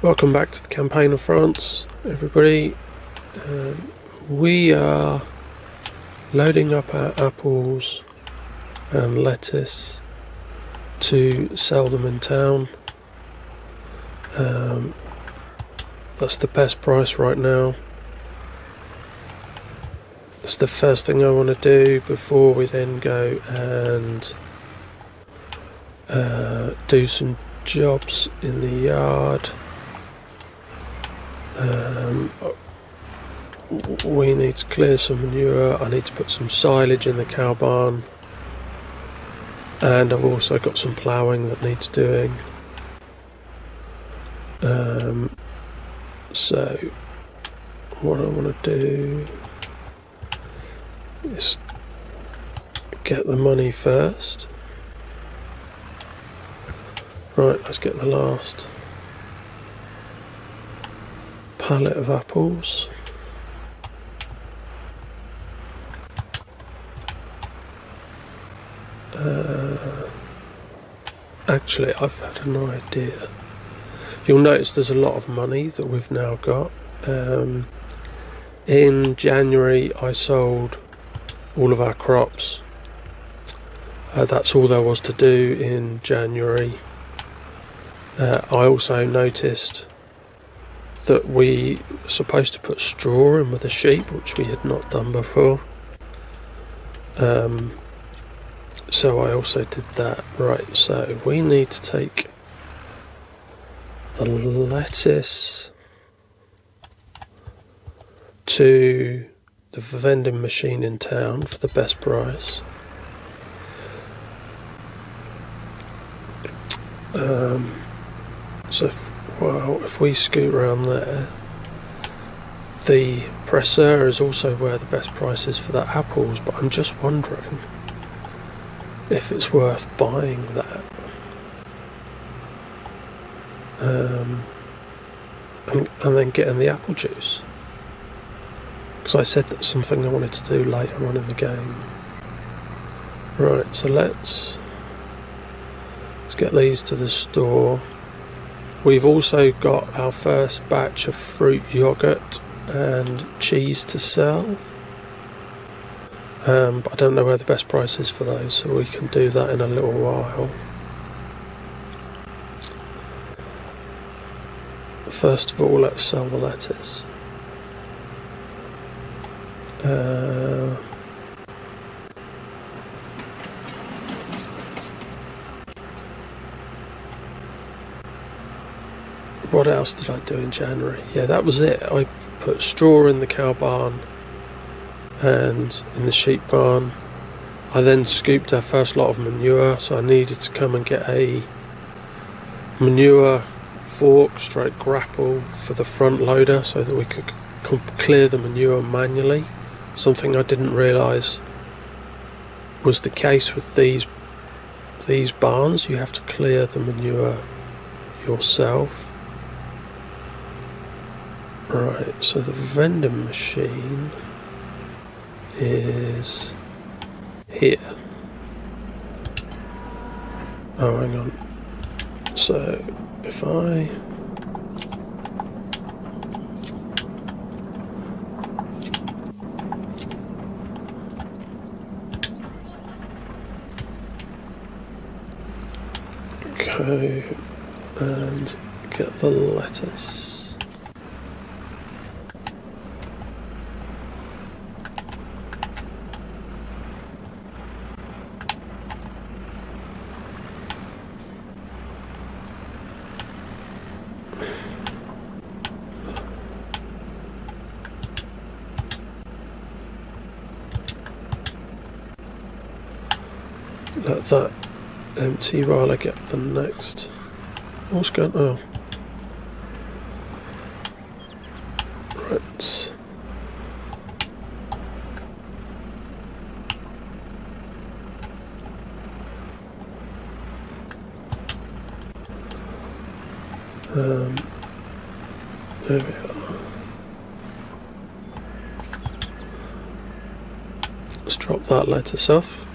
Welcome back to the campaign of France, everybody. We are loading up our apples and lettuce to sell them in town. That's the best price right now. That's the first thing I want to do before we then go and do some jobs in the yard. We need to clear some manure. I need to put some silage in the cow barn, and I've also got some ploughing that needs doing. So what I want to do is get the money first. Right, let's get the last pallet of apples. Actually, I've had an idea. You'll notice there's a lot of money that we've now got. In January I sold all of our crops. That's all there was to do in January. I also noticed that we were supposed to put straw in with the sheep, which we had not done before. So I also did that. Right, so we need to take the lettuce to the vending machine in town for the best price. So if we scoot around there, the presser is also where the best price is for the apples, but I'm just wondering if it's worth buying that. And then getting the apple juice, because I said that's something I wanted to do later on in the game. Right, so let's get these to the store. We've also got our first batch of fruit yogurt and cheese to sell, but I don't know where the best price is for those, so we can do that in a little while. First of all, let's sell the lettuce. What else did I do in January? Yeah, that was it. I put straw in the cow barn and in the sheep barn. I then scooped our first lot of manure, so I needed to come and get a manure fork / grapple for the front loader so that we could clear the manure manually. Something I didn't realise was the case with these barns. You have to clear the manure yourself. Right, so the vending machine is here. Oh, hang on. So if I go and get the lettuce. Let that empty while I get the next. What's going on? Right. There we are. Let's drop that lettuce off.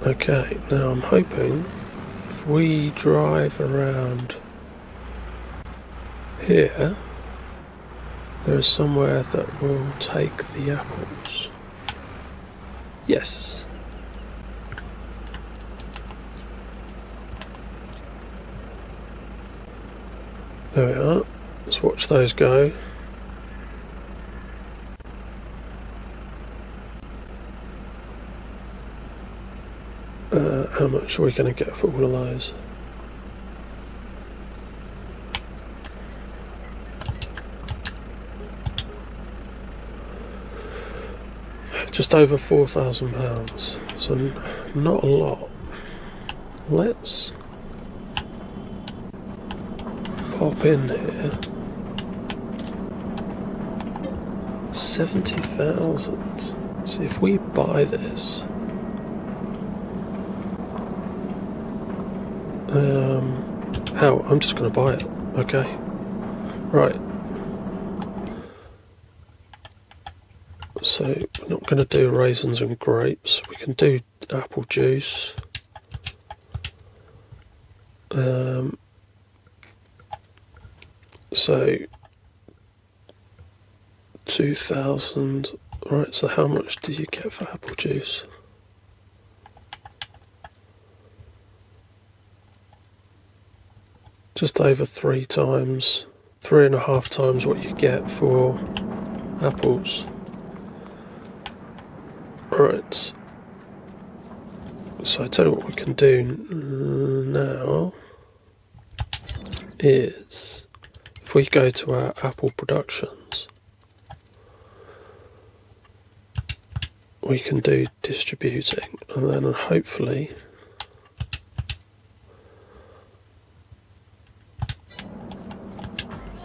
Okay, now I'm hoping if we drive around here, there is somewhere that will take the apples. Yes. There we are. Let's watch those go. How much are we going to get for all of those? Just over £4,000, so not a lot. Let's pop in here. 70,000. See if we buy this. How? I'm just going to buy it. Okay. Right. So we're not going to do raisins and grapes. We can do apple juice. So 2,000. Right. So how much do you get for apple juice? Just over 3.5 times what you get for apples. Right. So I tell you what we can do now is if we go to our apple productions, we can do distributing, and then hopefully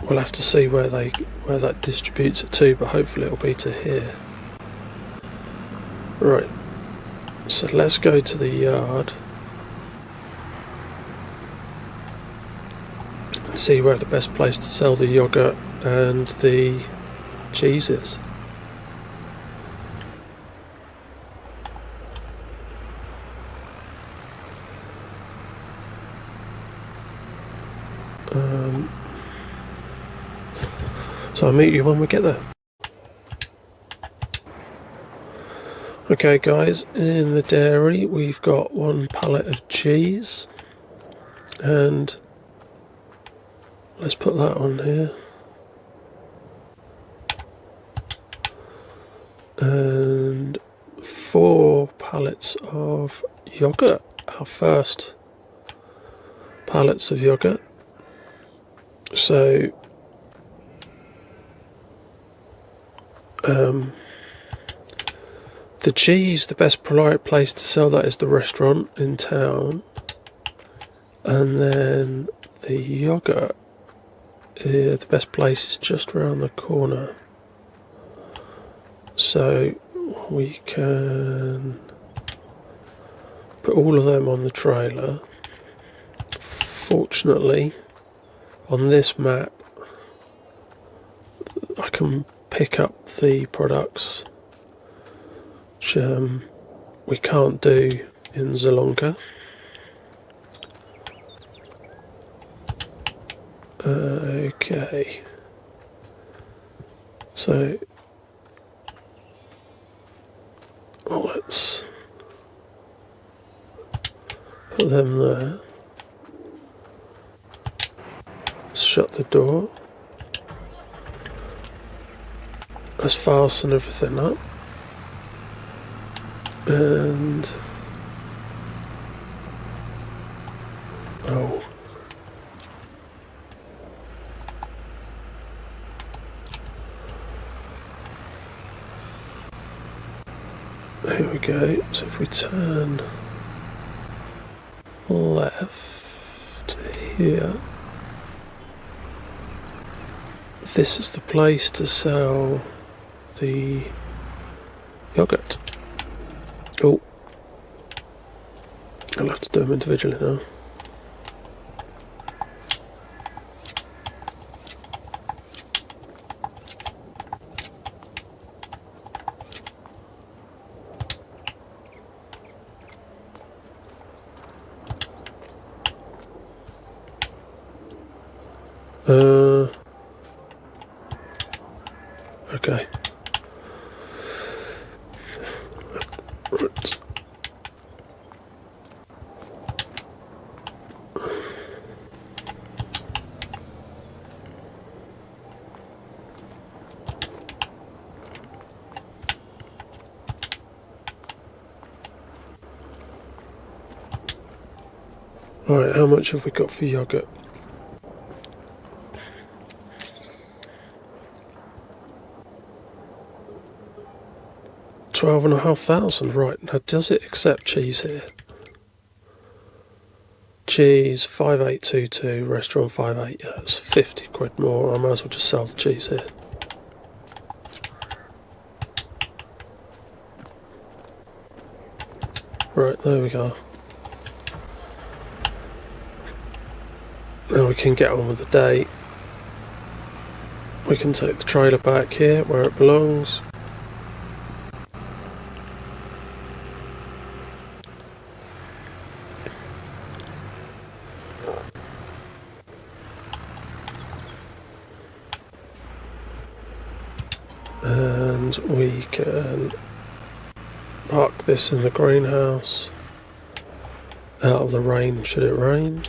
we'll have to see where that distributes it to, but hopefully it'll be to here. Right, so let's go to the yard and see where the best place to sell the yogurt and the cheese is. So I'll meet you when we get there. Okay guys, in the dairy we've got 1 pallet of cheese, and let's put that on here, and 4 pallets of yogurt, our first pallets of yogurt. So the cheese, the best place to sell that is the restaurant in town, and then the yogurt, the best place is just around the corner. So we can put all of them on the trailer. Fortunately, on this map, I can pick up the products which we can't do in Zalonga. Okay, so let's put them there. Shut the door. Let's fasten everything up. And oh, there we go. So if we turn left here, this is the place to sell the yogurt. Oh, I'll have to do them individually now. Okay. Right. Alright, how much have we got for yoghurt? $12,500. Right, now does it accept cheese here? Cheese 5822, restaurant 58. Yeah, it's 50 quid more. I might as well just sell the cheese here. Right, there we go. Now we can get on with the day. We can take the trailer back here where it belongs. And we can park this in the greenhouse out of the rain should it rain.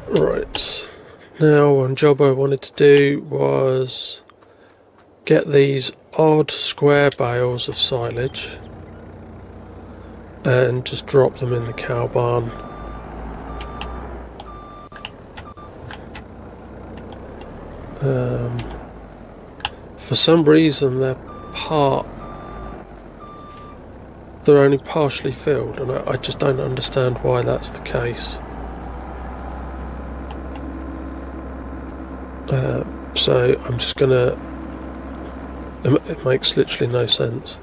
Right, now one job I wanted to do was get these odd square bales of silage and just drop them in the cow barn. For some reason they're only partially filled, and I just don't understand why that's the case. So I'm just gonna, it makes literally no sense.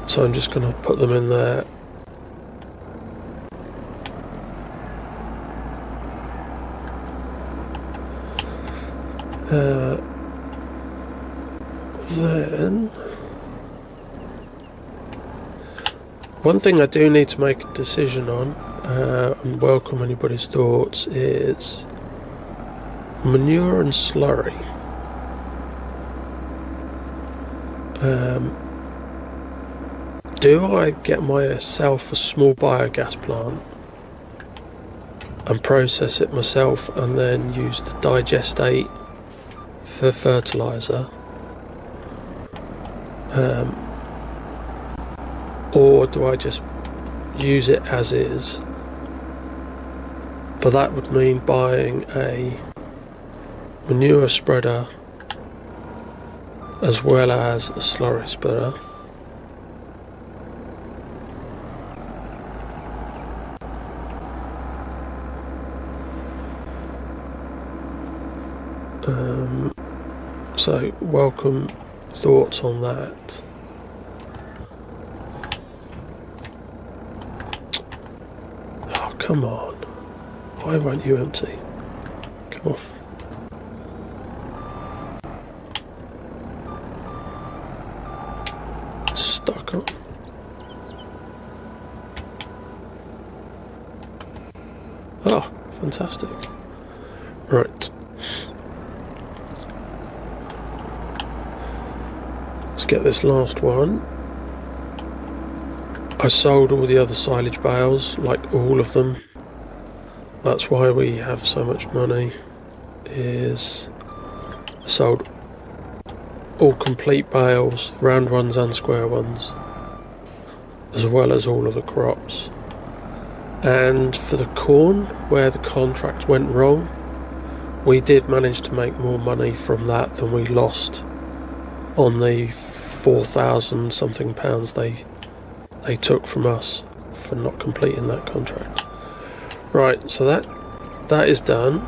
So I'm just gonna put them in there. Then one thing I do need to make a decision on, and welcome anybody's thoughts, is manure and slurry. Do I get myself a small biogas plant and process it myself and then use the digestate for fertiliser? Or do I just use it as is? But that would mean buying a manure spreader as well as a slurry spreader. So welcome thoughts on that. Oh, come on. Why won't you empty? Come off. Stuck on. Oh, fantastic. Right. Let's get this last one. I sold all the other silage bales, like all of them. That's why we have so much money, is I sold all complete bales, round ones and square ones, as well as all of the crops. And for the corn, where the contract went wrong, we did manage to make more money from that than we lost on the 4,000 something pounds they took from us for not completing that contract. Right, so that is done.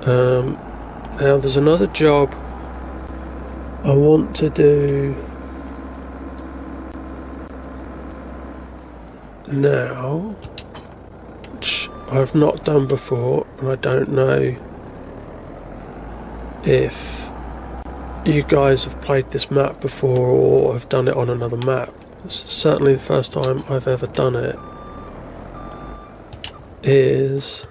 Now there's another job I want to do now, which I've not done before, and I don't know if you guys have played this map before or have done it on another map, it's certainly the first time I've ever done it, is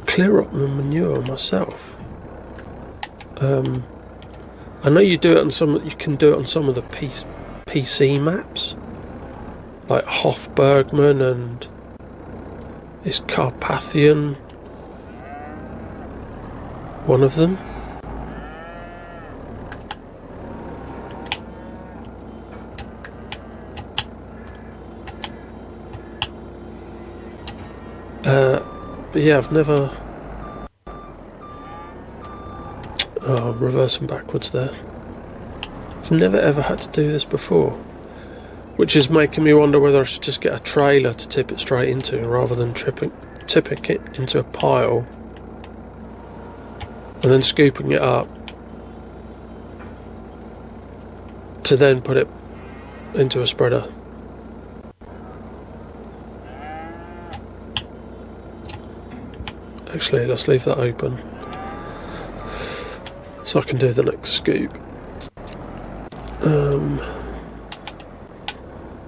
clear up the manure myself. I know you do it on you can do it on some of the PC maps, like Hofbergman and is Carpathian one of them. But yeah, I've never... Oh, I'm reversing backwards there. I've never ever had to do this before, which is making me wonder whether I should just get a trailer to tip it straight into rather than tipping it into a pile and then scooping it up to then put it into a spreader. Actually, let's leave that open so I can do the next scoop.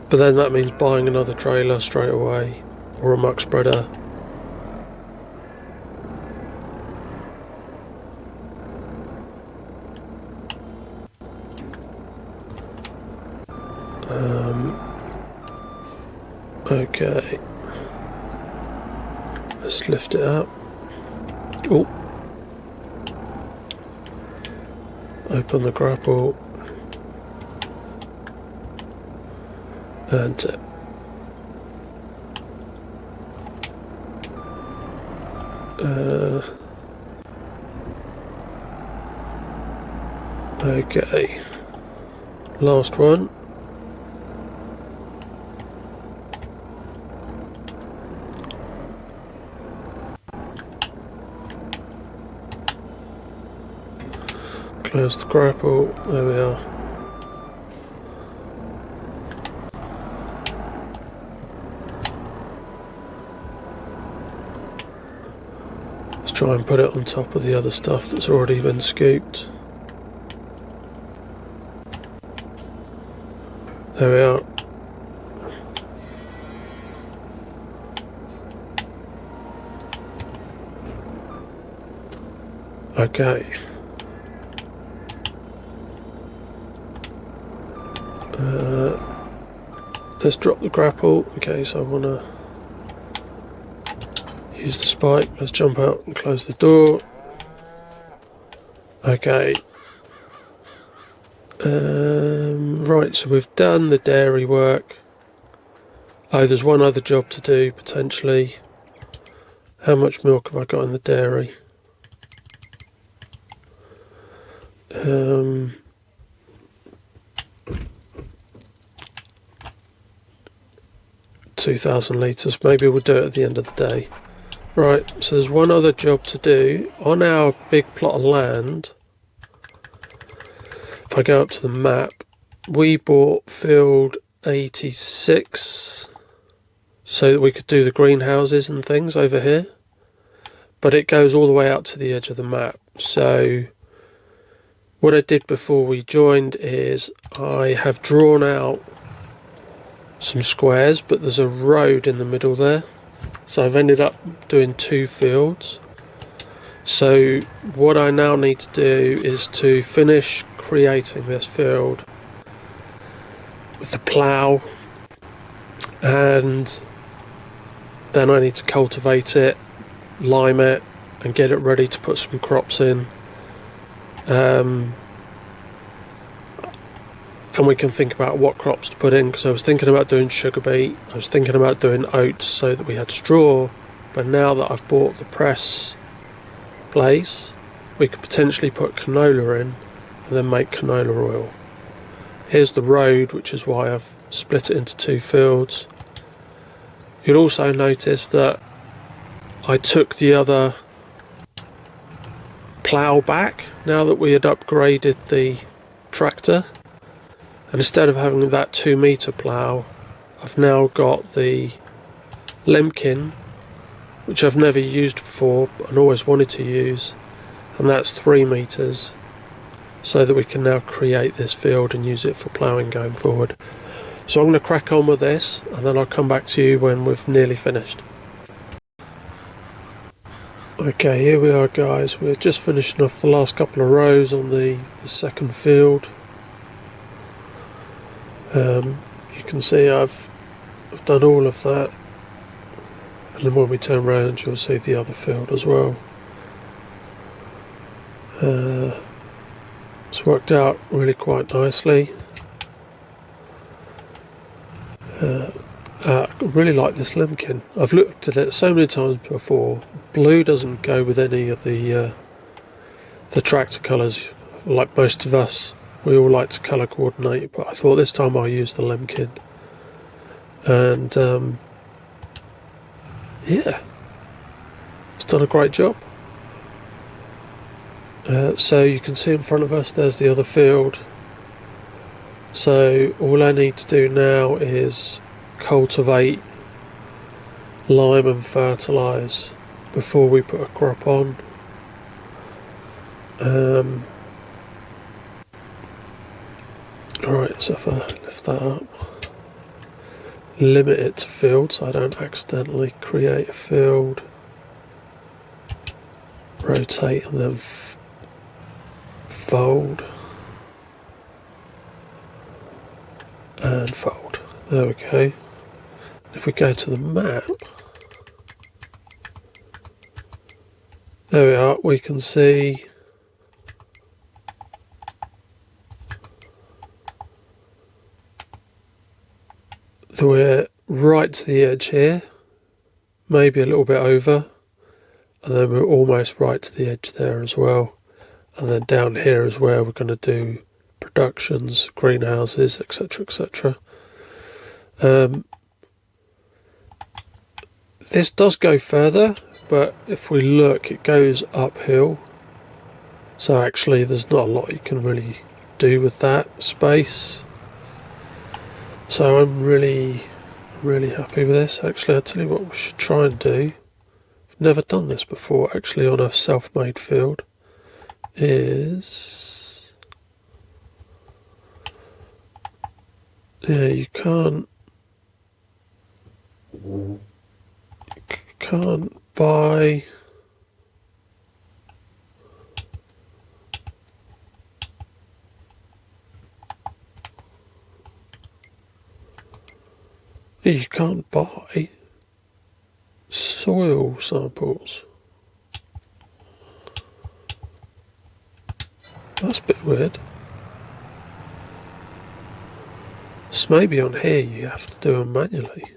But then that means buying another trailer straight away, or a muck spreader. Okay, let's lift it up. Oh, open the grapple and tip. Okay, last one. Close the grapple, there we are. Let's try and put it on top of the other stuff that's already been scooped. There we are. Okay. Let's drop the grapple in case I want to use the spike. Let's jump out and close the door. Okay. Right, so we've done the dairy work. Oh, there's one other job to do, potentially. How much milk have I got in the dairy? 2,000 litres. Maybe we'll do it at the end of the day. Right, so there's one other job to do. On our big plot of land, if I go up to the map, we bought field 86 so that we could do the greenhouses and things over here. But it goes all the way out to the edge of the map. So what I did before we joined is I have drawn out some squares, but there's a road in the middle there, so I've ended up doing 2 fields. So what I now need to do is to finish creating this field with the plough, and then I need to cultivate it, lime it, and get it ready to put some crops in. And we can think about what crops to put in, because I was thinking about doing sugar beet, I was thinking about doing oats so that we had straw, but now that I've bought the press place, we could potentially put canola in and then make canola oil. Here's the road, which is why I've split it into 2 fields. You'll also notice that I took the other plough back now that we had upgraded the tractor. And instead of having that 2-metre plough, I've now got the Lemkin, which I've never used before and always wanted to use, and that's 3 meters, so that we can now create this field and use it for ploughing going forward. So I'm going to crack on with this, and then I'll come back to you when we've nearly finished. Okay, here we are guys, we're just finishing off the last couple of rows on the second field. You can see I've done all of that, and then when we turn around you'll see the other field as well. It's worked out really quite nicely. I really like this lemkin. I've looked at it so many times before. Blue doesn't go with any of the tractor colours, like most of us. We all like to colour coordinate, but I thought this time I'll use the lemkin. And yeah, it's done a great job. So you can see in front of us there's the other field. So all I need to do now is cultivate, lime and fertilise before we put a crop on. Alright, so if I lift that up, limit it to field so I don't accidentally create a field, rotate and then fold and fold. There we go. If we go to the map, there we are, we can see that we're right to the edge here, maybe a little bit over, and then we're almost right to the edge there as well. And then down here is where we're going to do productions, greenhouses, etc, etc. This does go further, but if we look, it goes uphill. So actually there's not a lot you can really do with that space. So I'm really happy with this. Actually, I'll tell you what we should try and do. I've never done this before actually on a self-made field. Is, yeah, you can't buy soil samples. That's a bit weird. So maybe on here you have to do them manually.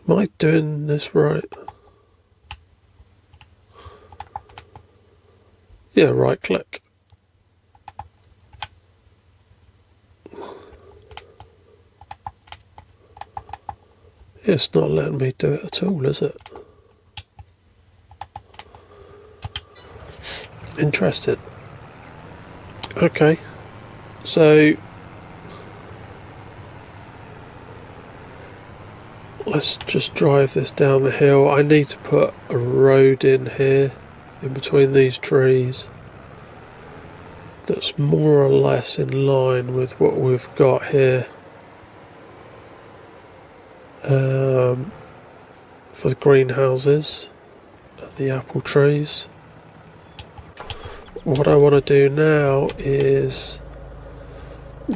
Am I doing this right? Yeah, right click. It's not letting me do it at all, is it? Interesting. Okay, so let's just drive this down the hill. I need to put a road in here, in between these trees, that's more or less in line with what we've got here for the greenhouses and the apple trees. What I want to do now is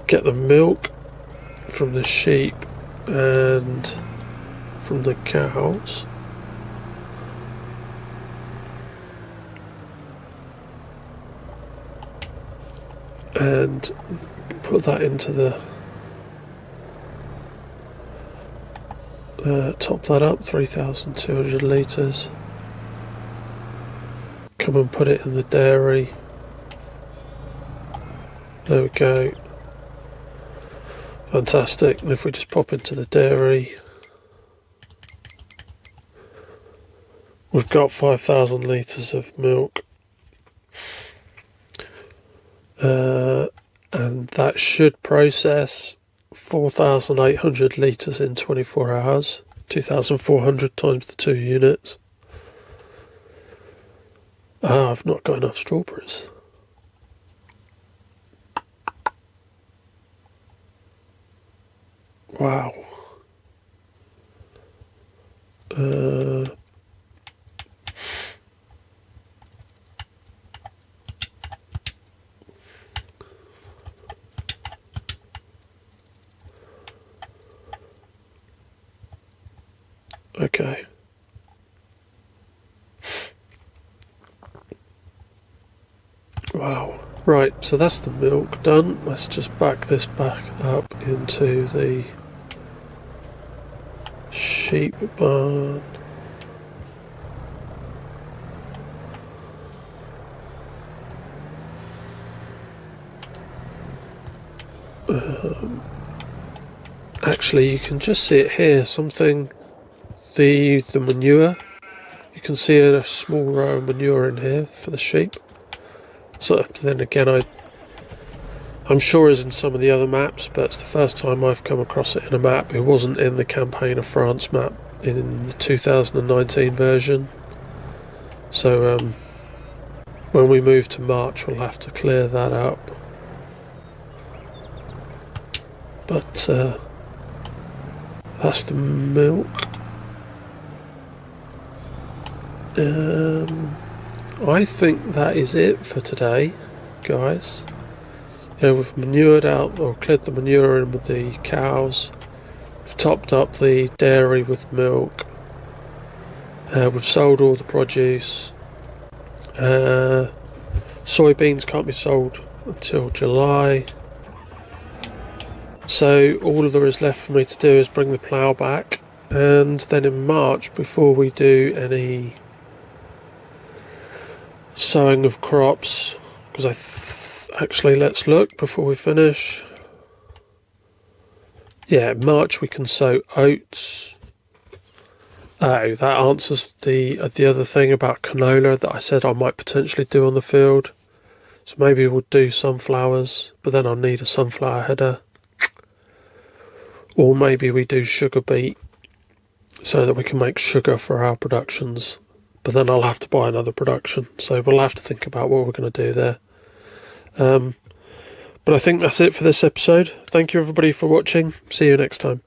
get the milk from the sheep and from the cows, and put that into the top that up, 3,200 litres. Come and put it in the dairy. There we go. Fantastic. And if we just pop into the dairy, we've got 5,000 litres of milk. And that should process 4,800 litres in 24 hours, 2,400 times the 2 units. Ah, I've not got enough strawberries. Wow. Okay. Wow. Right, so that's the milk done. Let's just back this back up into the sheep barn. Actually, you can just see it here. The manure. You can see a small row of manure in here for the sheep. So then again, I'm sure it's in some of the other maps, but it's the first time I've come across it in a map. It wasn't in the Campaign of France map in the 2019 version. So when we move to March, we'll have to clear that up. But that's the milk. I think that is it for today, guys. We've manured out, or cleared the manure in with the cows. We've topped up the dairy with milk. We've sold all the produce. Soybeans can't be sold until July. So all there is left for me to do is bring the plough back, and then in March, before we do any sowing of crops, because actually, let's look before we finish. Yeah, in March we can sow oats. Oh, that answers the other thing about canola that I said I might potentially do on the field. So maybe we'll do sunflowers, but then I'll need a sunflower header. Or maybe we do sugar beet so that we can make sugar for our productions. But then I'll have to buy another production. So we'll have to think about what we're going to do there. But I think that's it for this episode. Thank you everybody for watching. See you next time.